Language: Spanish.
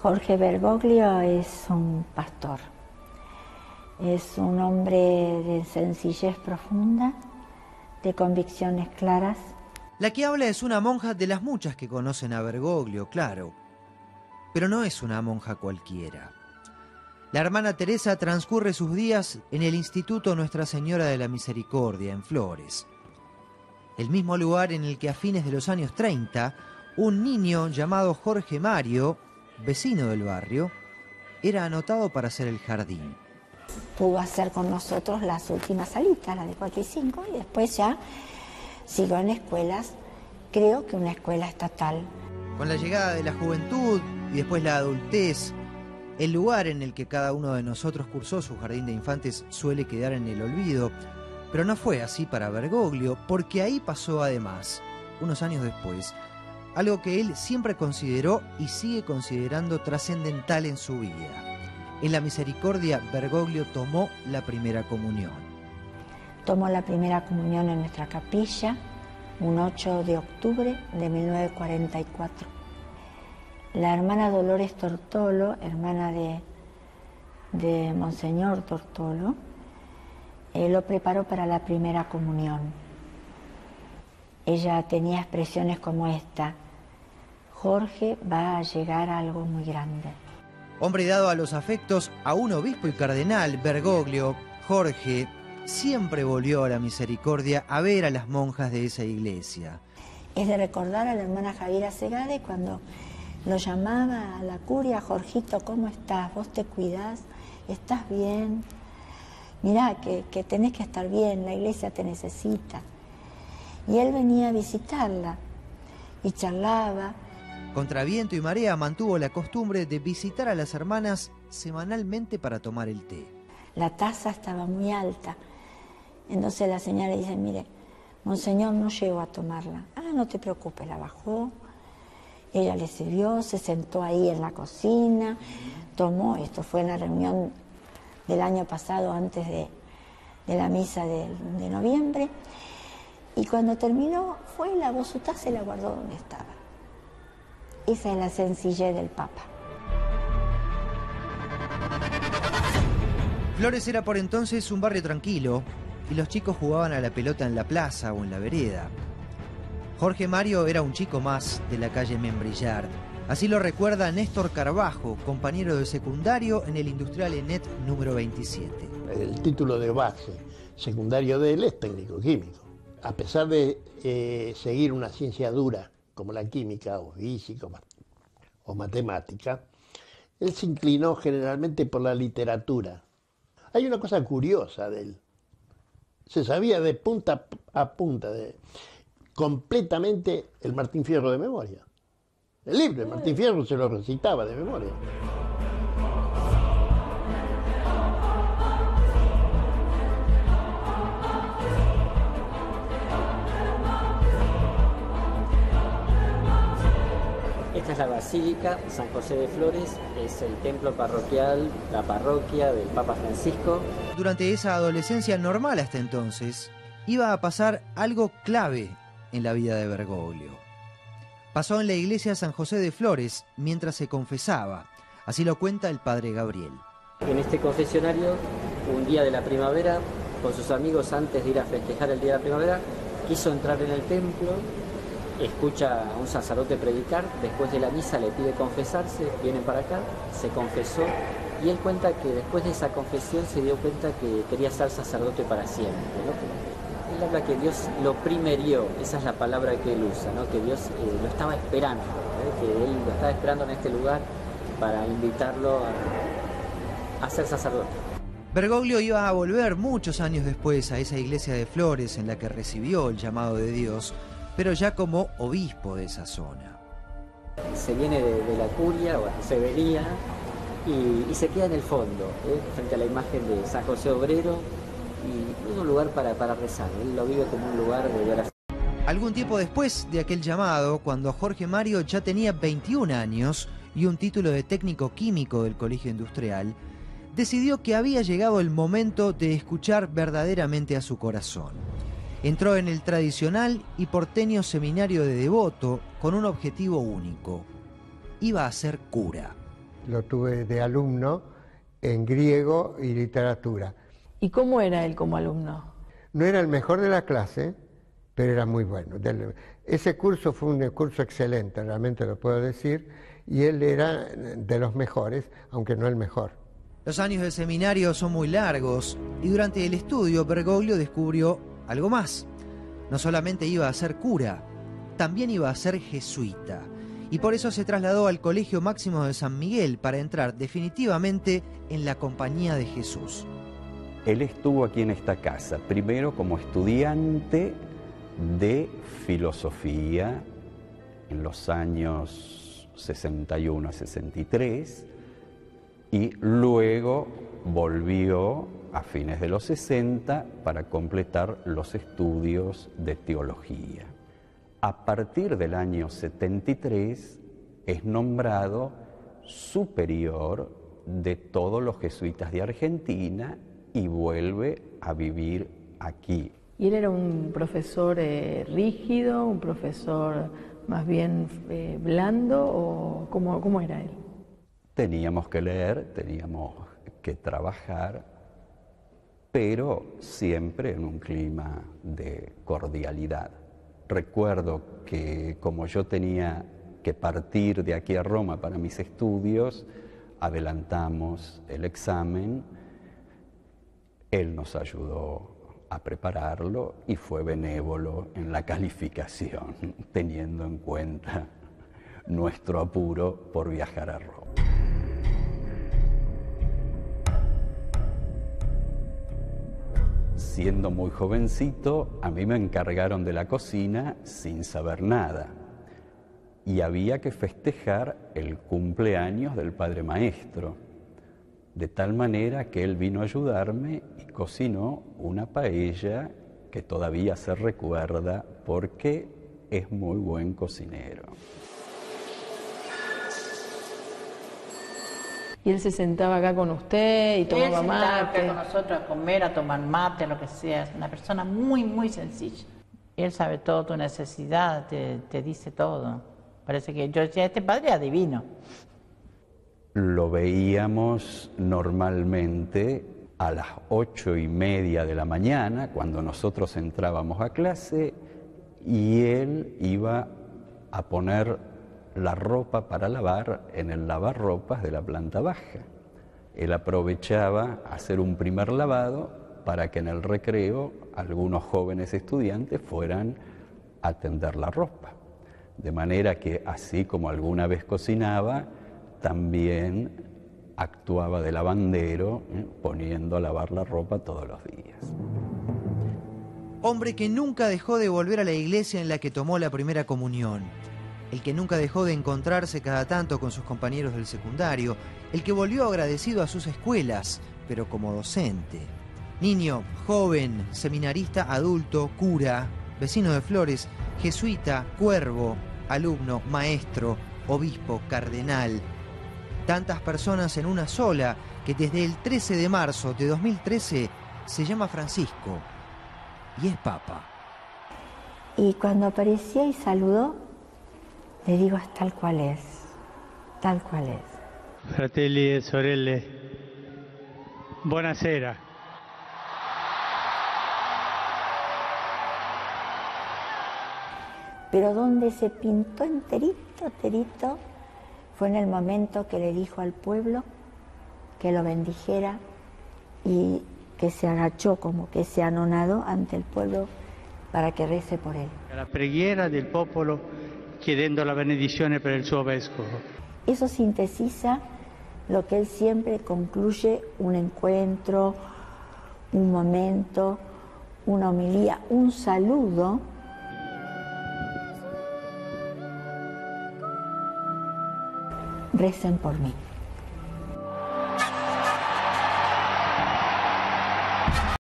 Jorge Bergoglio es un pastor, es un hombre de sencillez profunda, de convicciones claras. La que habla es una monja de las muchas que conocen a Bergoglio, claro, pero no es una monja cualquiera. La hermana Teresa transcurre sus días en el Instituto Nuestra Señora de la Misericordia, en Flores. El mismo lugar en el que a fines de los años 30, un niño llamado Jorge Mario, vecino del barrio, era anotado para hacer el jardín. Pudo hacer con nosotros las últimas salitas, la de 4 y 5, y después ya siguió en escuelas, creo que una escuela estatal. Con la llegada de la juventud y después la adultez, el lugar en el que cada uno de nosotros cursó su jardín de infantes suele quedar en el olvido, pero no fue así para Bergoglio, porque ahí pasó además, unos años después, algo que él siempre consideró y sigue considerando trascendental en su vida. En la Misericordia, Bergoglio tomó la primera comunión. Tomó la primera comunión en nuestra capilla, un 8 de octubre de 1944. La hermana Dolores Tortolo, hermana de Monseñor Tortolo, lo preparó para la primera comunión. Ella tenía expresiones como esta: Jorge va a llegar a algo muy grande. Hombre dado a los afectos, a un obispo y cardenal, Bergoglio, Jorge, siempre volvió a la Misericordia a ver a las monjas de esa iglesia. Es de recordar a la hermana Javiera Segade cuando lo llamaba a la curia: Jorgito, ¿cómo estás? ¿Vos te cuidás? ¿Estás bien? Mirá, que tenés que estar bien, la iglesia te necesita. Y él venía a visitarla y charlaba. Contra viento y marea mantuvo la costumbre de visitar a las hermanas semanalmente para tomar el té. La taza estaba muy alta. Entonces la señora dice: mire, Monseñor no llegó a tomarla. Ah, no te preocupes, la bajó. Ella le sirvió, se sentó ahí en la cocina, tomó. Esto fue en la reunión del año pasado, antes de la misa de noviembre. Y cuando terminó, fue y lavó su taza y la guardó donde estaba. Esa es la sencillez del Papa. Flores era por entonces un barrio tranquilo y los chicos jugaban a la pelota en la plaza o en la vereda. Jorge Mario era un chico más de la calle Membrillar. Así lo recuerda Néstor Carbajo, compañero de secundario en el Industrial ENET número 27. El título de base secundario de él es técnico químico. A pesar de seguir una ciencia dura como la química o física o matemática, él se inclinó generalmente por la literatura. Hay una cosa curiosa de él. Se sabía de punta a punta, completamente el Martín Fierro de memoria. El libro de Martín Fierro se lo recitaba de memoria. Esta es la Basílica San José de Flores, es el templo parroquial, la parroquia del Papa Francisco. Durante esa adolescencia normal hasta entonces, iba a pasar algo clave en la vida de Bergoglio. Pasó en la iglesia San José de Flores mientras se confesaba, así lo cuenta el padre Gabriel. En este confesionario, un día de la primavera, con sus amigos antes de ir a festejar el día de la primavera, quiso entrar en el templo, escucha a un sacerdote predicar, después de la misa le pide confesarse, vienen para acá, se confesó y él cuenta que después de esa confesión se dio cuenta que quería ser sacerdote para siempre, ¿no? Él habla que Dios lo primerió, esa es la palabra que él usa, ¿no? Que Dios lo estaba esperando, que él lo estaba esperando en este lugar para invitarlo a ser sacerdote. Bergoglio iba a volver muchos años después a esa iglesia de Flores en la que recibió el llamado de Dios, pero ya como obispo de esa zona. Se viene de la curia, bueno, se venía y se queda en el fondo, frente a la imagen de San José Obrero, y es un lugar para rezar. Él lo vive como un lugar de oración. Algún tiempo después de aquel llamado, cuando Jorge Mario ya tenía 21 años y un título de técnico químico del Colegio Industrial, decidió que había llegado el momento de escuchar verdaderamente a su corazón. Entró en el tradicional y porteño seminario de Devoto con un objetivo único: iba a ser cura. lo tuve de alumno en griego y literatura. ¿Y cómo era él como alumno? No era el mejor de la clase, pero era muy bueno. Ese curso fue un curso excelente, realmente lo puedo decir, y él era de los mejores, aunque no el mejor. Los años del seminario son muy largos y durante el estudio Bergoglio descubrió algo más. No solamente iba a ser cura, también iba a ser jesuita. Y por eso se trasladó al Colegio Máximo de San Miguel para entrar definitivamente en la Compañía de Jesús. Él estuvo aquí en esta casa, primero como estudiante de filosofía en los años 61 a 63 y luego volvió a fines de los 60 para completar los estudios de teología. A partir del año 73 es nombrado superior de todos los jesuitas de Argentina y vuelve a vivir aquí. ¿Y él era un profesor rígido, un profesor más bien blando o cómo era él? Teníamos que leer, teníamos que trabajar, pero siempre en un clima de cordialidad. Recuerdo que como yo tenía que partir de aquí a Roma para mis estudios, adelantamos el examen, él nos ayudó a prepararlo y fue benévolo en la calificación, teniendo en cuenta nuestro apuro por viajar a Roma. Siendo muy jovencito, a mí me encargaron de la cocina sin saber nada. Y había que festejar el cumpleaños del padre maestro. De tal manera que él vino a ayudarme y cocinó una paella que todavía se recuerda porque es muy buen cocinero. ¿Y él se sentaba acá con usted y tomaba mate? Él se sentaba acá con nosotros a comer, a tomar mate, lo que sea. Es una persona muy, muy sencilla. Él sabe todo tu necesidad, te dice todo. Parece que yo decía, este padre es adivino. Lo veíamos normalmente a las 8:30 de la mañana, cuando nosotros entrábamos a clase, y él iba a poner la ropa para lavar en el lavarropas de la planta baja. Él aprovechaba hacer un primer lavado para que en el recreo algunos jóvenes estudiantes fueran a tender la ropa. De manera que así como alguna vez cocinaba, también actuaba de lavandero, poniendo a lavar la ropa todos los días. Hombre que nunca dejó de volver a la iglesia en la que tomó la primera comunión. El que nunca dejó de encontrarse cada tanto con sus compañeros del secundario. El que volvió agradecido a sus escuelas, pero como docente. Niño, joven, seminarista, adulto, cura, vecino de Flores, jesuita, cuervo, alumno, maestro, obispo, cardenal. Tantas personas en una sola que desde el 13 de marzo de 2013 se llama Francisco y es Papa. Y cuando apareció y saludó, le digo, es tal cual es, tal cual es. Fratelli e sorelle, buonasera. Pero donde se pintó enterito, fue en el momento que le dijo al pueblo que lo bendijera y que se agachó, como que se anonadó ante el pueblo para que rece por él. La preghiera del popolo chiedendo la benedizione per il suo vescovo. Eso sintetiza lo que él siempre concluye, un encuentro, un momento, una homilía, un saludo. Recen por mí.